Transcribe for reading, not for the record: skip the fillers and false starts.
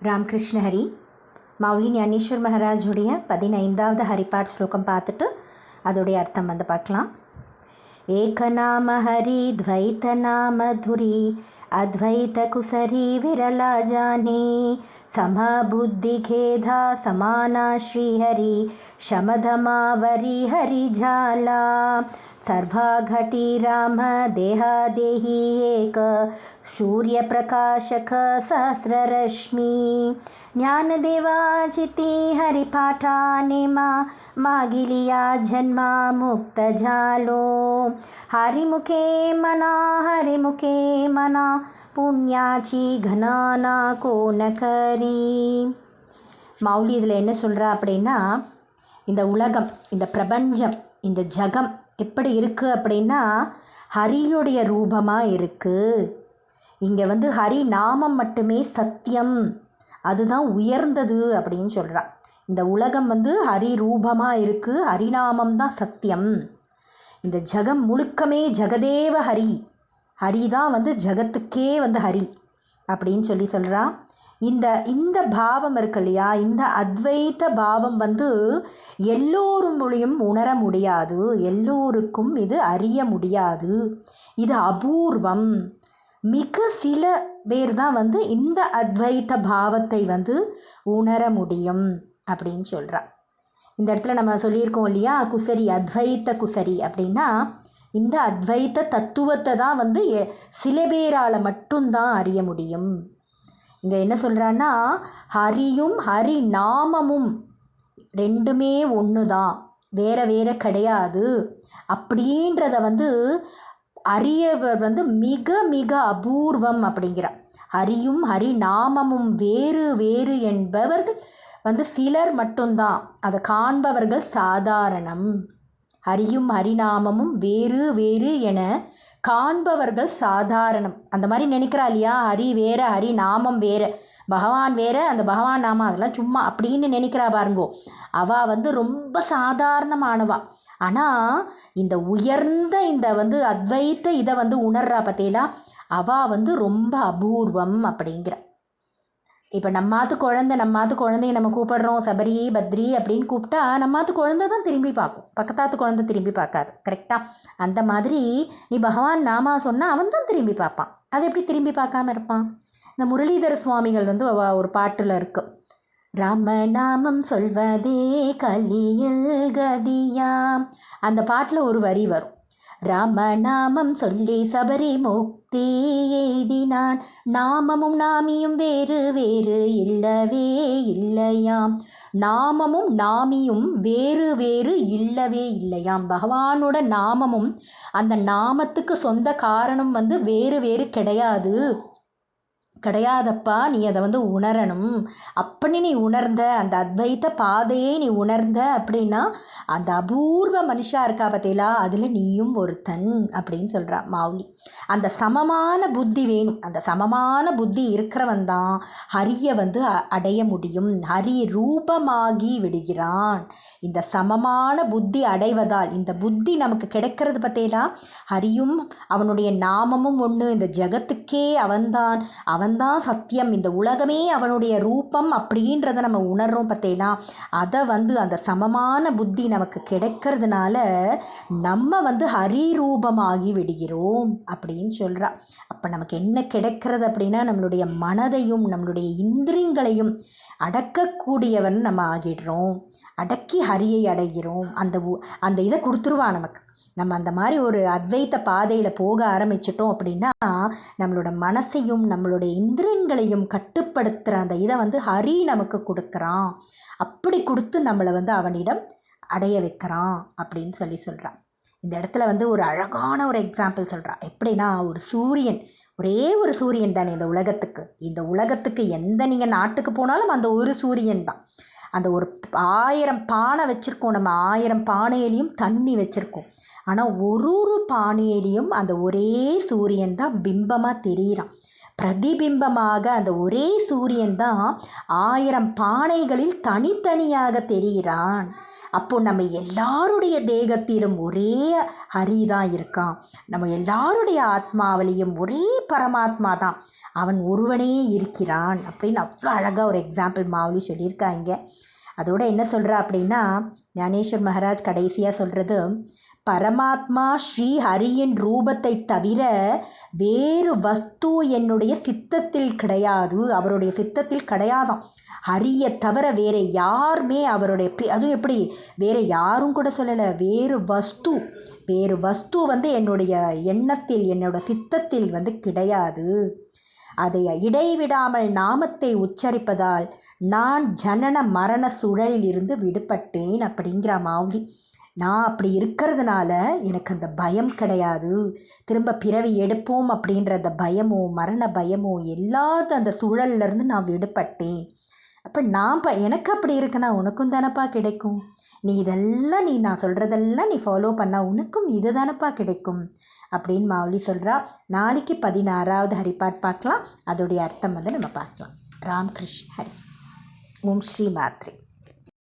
ராமகிருஷ்ண ஹரி மௌலி ஞானேஸ்வர் மகாராஜுடைய 15வது ஹரிபாட் ஸ்லோகம் பார்த்துட்டு அதோடைய அர்த்தம் பார்க்கலாம். ஏகநாம ஹரி துவைத நாம துரி அத்வைத குசரி விரலா ஜானே சமபுத்தி கேதா சமானா ஸ்ரீஹரி சமதமாவரி ஹரி ஜாலா சர்வா घटी राम देहा देही एक सूर्य प्रकाशक सहस्ररश्मि ज्ञानदेवाजिति हरिपाठाने मागिलिया जन्मा मुक्त झालो हरिमुखे मना पुण्याची घनाना कोन करी. மௌலி இதில் என்ன சொல்கிறா அப்படின்னா, இந்த உலகம், இந்த பிரபஞ்சம், இந்த ஜகம் எப்படி இருக்குது அப்படின்னா ஹரியுடைய ரூபமாக இருக்குது. இங்கே ஹரி நாமம் மட்டுமே சத்தியம், அதுதான் உயர்ந்தது அப்படின்னு சொல்கிறா. இந்த உலகம் ஹரி ரூபமாக இருக்குது, ஹரிநாமம் தான் சத்தியம். இந்த ஜகம் முழுக்கமே ஜெகதேவ ஹரி, ஹரி தான் ஜகத்துக்கே ஹரி அப்படின்னு சொல்கிறா. இந்த பாவம் இருக்கு இல்லையா, இந்த அத்வைத பாவம் எல்லோரும் மொழியும் உணர முடியாது, எல்லோருக்கும் இது அறிய முடியாது, இது அபூர்வம். மிக சில பேர் தான் இந்த அத்வைத பாவத்தை உணர முடியும் அப்படின்னு சொல்கிறா. இந்த இடத்துல நம்ம சொல்லியிருக்கோம் இல்லையா, குசரி, அத்வைத்த குசரி அப்படின்னா இந்த அத்வைத்த தத்துவத்தை தான் சில பேரால் மட்டும்தான் அறிய முடியும். இங்கே என்ன சொல்கிறான்னா, ஹரியும் ஹரி நாமமும் ரெண்டுமே ஒன்று தான், வேற வேற கிடையாது அப்படின்றத அறியவர் மிக மிக அபூர்வம் அப்படிங்கிறார். ஹரியும் ஹரி நாமமும் வேறு வேறு என்பவர்கள் சிலர் மட்டும்தான், அதை காண்பவர்கள் சாதாரணம். ஹரியும் ஹரிநாமமும் வேறு வேறு என காண்பவர்கள் சாதாரணம். அந்த மாதிரி நினைக்கிறா இல்லையா, ஹரி வேற ஹரி நாமம் வேற, பகவான் வேற அந்த பகவான் நாமம் அதெல்லாம் சும்மா அப்படின்னு நினைக்கிறா பாருங்கோ. அவள் ரொம்ப சாதாரணமானவா. ஆனால் இந்த உயர்ந்த இந்த அத்வைத்த இதை உணர்றா பார்த்தீங்களா, அவள் ரொம்ப அபூர்வம் அப்படிங்கிற. இப்போ நம்மாத்து குழந்தைய நம்ம கூப்பிடுறோம் சபரி பத்ரி அப்படின்னு கூப்பிட்டா நம்மாத்து குழந்தை தான் திரும்பி பார்க்கும், பக்கத்தாத்து குழந்தை திரும்பி பார்க்காது. கரெக்டாக அந்த மாதிரி நீ பகவான் நாமா சொன்னால் அவன் தான் திரும்பி பார்ப்பான். அது எப்படி திரும்பி பார்க்காம இருப்பான்? இந்த முரளிதர சுவாமிகள் ஒரு பாட்டில் இருக்கு, ராமநாமம் சொல்வதே கலியில் கதியாம். அந்த பாட்டில் ஒரு வரி வரும், ராமநாமம் சொல்லி சபரி முக்தி எய்தினான், நாமமும் நாமியும் வேறு வேறு இல்லவே இல்லையாம். நாமமும் நாமியும் வேறு வேறு இல்லவே இல்லையாம். பகவானோட நாமமும் அந்த நாமத்துக்கு சொந்த காரணம் வேறு வேறு கிடையாதப்பா, நீ அதை உணரணும். அப்படி நீ உணர்ந்த அந்த அத்வைத்த பாதையை நீ உணர்ந்த அப்படின்னா அந்த அபூர்வ மனுஷா இருக்கா பார்த்தீங்களா, அதில் நீயும் ஒருத்தன் அப்படின்னு சொல்கிறா மௌலி. அந்த சமமான புத்தி வேணும், அந்த சமமான புத்தி இருக்கிறவன் தான் ஹரியை அடைய முடியும், ஹரி ரூபமாகி விடுகிறான். இந்த சமமான புத்தி அடைவதால் இந்த புத்தி நமக்கு கிடைக்கிறது பார்த்தீங்களா, ஹரியும் அவனுடைய நாமமும் ஒன்று, இந்த ஜகத்துக்கே அவன்தான் சத்தியம், இந்த உலகமே அவனுடைய ரூபம் அப்படின்றத நம்ம உணர்றோம் பார்த்தீங்களா. அதை அந்த சமமான புத்தி நமக்கு கிடைக்கிறதுனால நம்ம ஹரி ரூபமாகி விடுகிறோம் அப்படின்னு சொல்கிறா. அப்போ நமக்கு என்ன கிடைக்கிறது அப்படின்னா, நம்மளுடைய மனதையும் நம்மளுடைய இந்திரியங்களையும் அடக்கக்கூடியவன் நம்ம ஆகிடுறோம், அடக்கி ஹரியை அடைகிறோம். அந்த இதை கொடுத்துருவா நமக்கு. நம்ம அந்த மாதிரி ஒரு அத்வைத்த பாதையில் போக ஆரம்பிச்சிட்டோம் அப்படின்னா நம்மளோட மனசையும் நம்மளுடைய இந்திரியங்களையும் கட்டுப்படுத்துகிற அந்த இதை ஹரி நமக்கு கொடுக்குறான். அப்படி கொடுத்து நம்மளை அவனிடம் அடைய வைக்கிறான் அப்படின்னு சொல்கிறான். இந்த இடத்துல ஒரு அழகான ஒரு எக்ஸாம்பிள் சொல்கிறான். எப்படின்னா, ஒரு சூரியன், ஒரே ஒரு சூரியன் தானே இந்த உலகத்துக்கு எந்த நீங்கள் நாட்டுக்கு போனாலும் அந்த ஒரு சூரியன் தான். அந்த ஒரு 1000 பானை வச்சுருக்கோம், நம்ம 1000 பானையிலையும் தண்ணி வச்சுருக்கோம். ஆனால் ஒரு பானையிலையும் அந்த ஒரே சூரியன் தான் பிம்பமாக தெரிகிறான். பிரதிபிம்பமாக அந்த ஒரே சூரியன் தான் 1000 பானைகளில் தனித்தனியாக தெரிகிறான். அப்போ நம்ம எல்லாருடைய தேகத்திலும் ஒரே ஹரி தான் இருக்கான். நம்ம எல்லாருடைய ஆத்மாவிலையும் ஒரே பரமாத்மா தான், அவன் ஒருவனே இருக்கிறான் அப்படின்னு அவ்வளோ அழகாக ஒரு எக்ஸாம்பிள் மாவுலி சொல்லியிருக்காங்க. அதோட என்ன சொல்கிறா அப்படின்னா, ஞானேஸ்வர் மகாராஜ் கடைசியாக சொல்கிறது, பரமாத்மா ஸ்ரீ ஹரியின் ரூபத்தை தவிர வேறு வஸ்து என்னுடைய சித்தத்தில் கிடையாது. அவருடைய சித்தத்தில் கிடையாதாம். ஹரியை தவிர வேறு யாருமே அவருடைய அதுவும் எப்படி வேறு யாரும் கூட சொல்லலை, வேறு வஸ்து வந்து என்னுடைய எண்ணத்தில் என்னோட சித்தத்தில் வந்து கிடையாது. அதை இடைவிடாமல் நாமத்தை உச்சரிப்பதால் நான் ஜனன மரண சுழலில் இருந்து விடுபட்டேன் அப்படிங்கிற மாவுலி. நான் அப்படி இருக்கிறதுனால எனக்கு அந்த பயம் கிடையாது. திரும்ப பிறவி எடுப்போம் அப்படின்ற அந்த பயமோ மரண பயமோ எல்லாத்த அந்த சுழல்லேருந்து நான் விடுபட்டேன். அப்போ எனக்கு அப்படி இருக்குன்னா உனக்கும் தானப்பா கிடைக்கும். நான் சொல்கிறதெல்லாம் நீ ஃபாலோ பண்ணால் உனக்கும் இது தானப்பா கிடைக்கும் அப்படின்னு மாவுலி சொல்கிறா. நாளைக்கு 16வது ஹரிபாட் பார்க்கலாம். அதோடைய அர்த்தம் வந்து நம்ம பார்க்கலாம். ராம் கிருஷ்ண ஹரி. ஓம் ஸ்ரீ மாத்ரே.